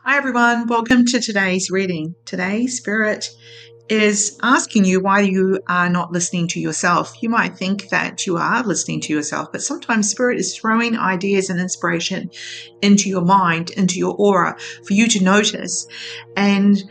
Hi everyone, welcome to today's reading. Today, Spirit is asking you why you are not listening to yourself. You might think that you are listening to yourself, but sometimes Spirit is throwing ideas and inspiration into your mind, into your aura for you to notice. And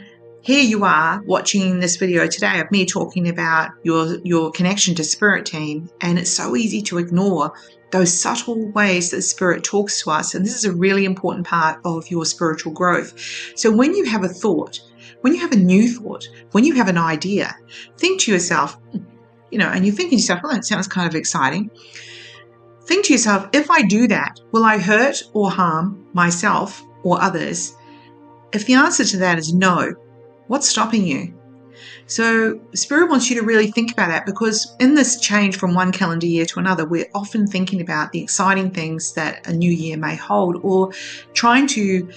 here you are watching this video today of me talking about your connection to Spirit Team, and it's so easy to ignore those subtle ways that Spirit talks to us. And this is a really important part of your spiritual growth. So when you have a thought, when you have a new thought, when you have an idea, think to yourself, and you're thinking to yourself, well, that sounds kind of exciting. Think to yourself, if I do that, will I hurt or harm myself or others? If the answer to that is no, what's stopping you? So Spirit wants you to really think about that, because in this change from one calendar year to another, we're often thinking about the exciting things that a new year may hold, or trying to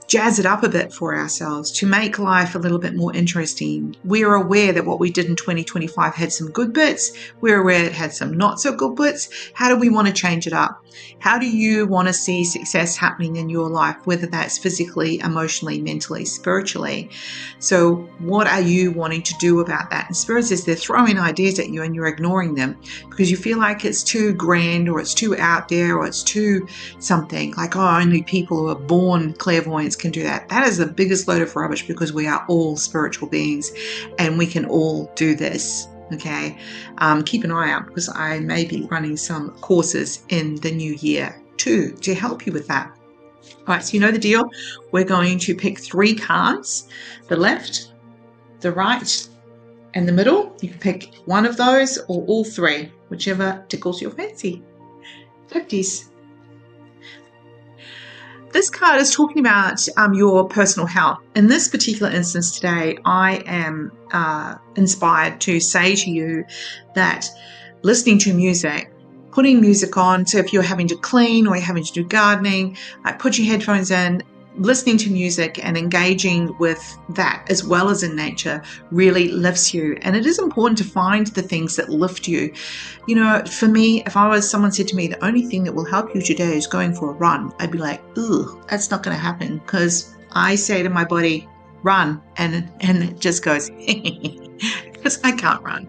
jazz it up a bit for ourselves to make life a little bit more interesting. We are aware that what we did in 2025 had some good bits. We're aware it had some not so good bits. How do we want to change it up? How do you want to see success happening in your life, whether that's physically, emotionally, mentally, spiritually? So what are you wanting to do about that? And Spirit says they're throwing ideas at you and you're ignoring them because you feel like it's too grand, or it's too out there, or it's too something like, oh, only people who are born clairvoyants can do that. That is the biggest load of rubbish, because we are all spiritual beings and we can all do this. Okay, keep an eye out, because I may be running some courses in the new year too to help you with that. All right, so you know the deal. We're going to pick 3 cards: the left, the right, and the middle. You can pick one of those or all 3, whichever tickles your fancy. Practice. This card is talking about your personal health. In this particular instance today, I am inspired to say to you that listening to music, putting music on, so if you're having to clean or you're having to do gardening, put your headphones in. Listening to music and engaging with that as well as in nature really lifts you. And it is important to find the things that lift you. For me, if someone said to me, the only thing that will help you today is going for a run, I'd be like, ugh, that's not going to happen, because I say to my body, run, and it just goes, because I can't run.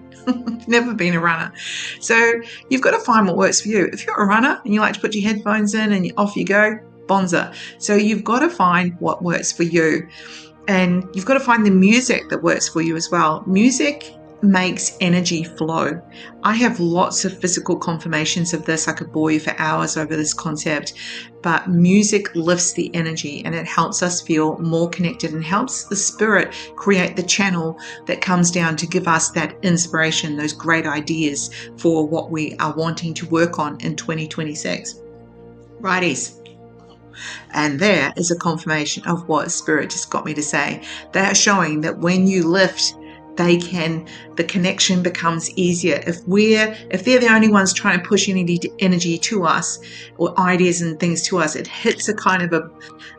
Never been a runner. So you've got to find what works for you. If you're a runner and you like to put your headphones in and off you go, bonza. So you've got to find what works for you, and you've got to find the music that works for you as well. Music makes energy flow. I have lots of physical confirmations of this. I could bore you for hours over this concept, but music lifts the energy and it helps us feel more connected and helps the spirit create the channel that comes down to give us that inspiration, those great ideas for what we are wanting to work on in 2026. Righties. And there is a confirmation of what Spirit just got me to say. They are showing that when you lift, the connection becomes easier. If they're the only ones trying to push energy to us, or ideas and things to us, it hits a kind of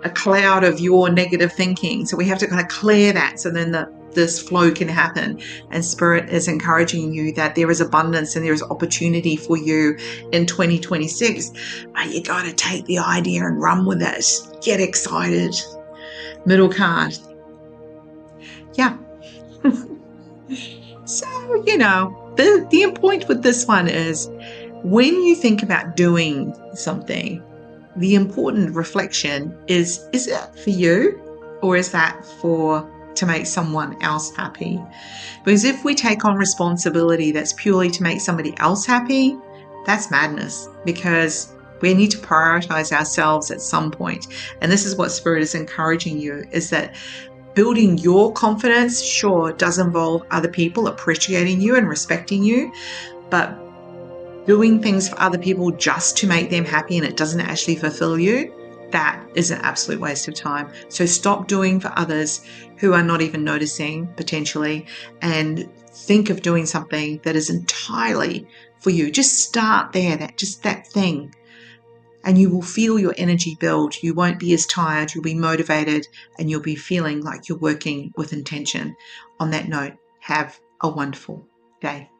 a cloud of your negative thinking. So we have to kind of clear that, so then this flow can happen. And Spirit is encouraging you that there is abundance and there is opportunity for you in 2026, but you got to take the idea and run with it. Get excited. Middle card. Yeah. So, the point with this one is, when you think about doing something, the important reflection is it for you, or is that to make someone else happy? Because if we take on responsibility that's purely to make somebody else happy, that's madness, because we need to prioritize ourselves at some point. And this is what Spirit is encouraging you, is that building your confidence, sure, does involve other people appreciating you and respecting you, but doing things for other people just to make them happy and it doesn't actually fulfill you, that is an absolute waste of time. So stop doing for others who are not even noticing, potentially, and think of doing something that is entirely for you. Just start there, that thing. And you will feel your energy build. You won't be as tired, you'll be motivated, and you'll be feeling like you're working with intention. On that note, have a wonderful day.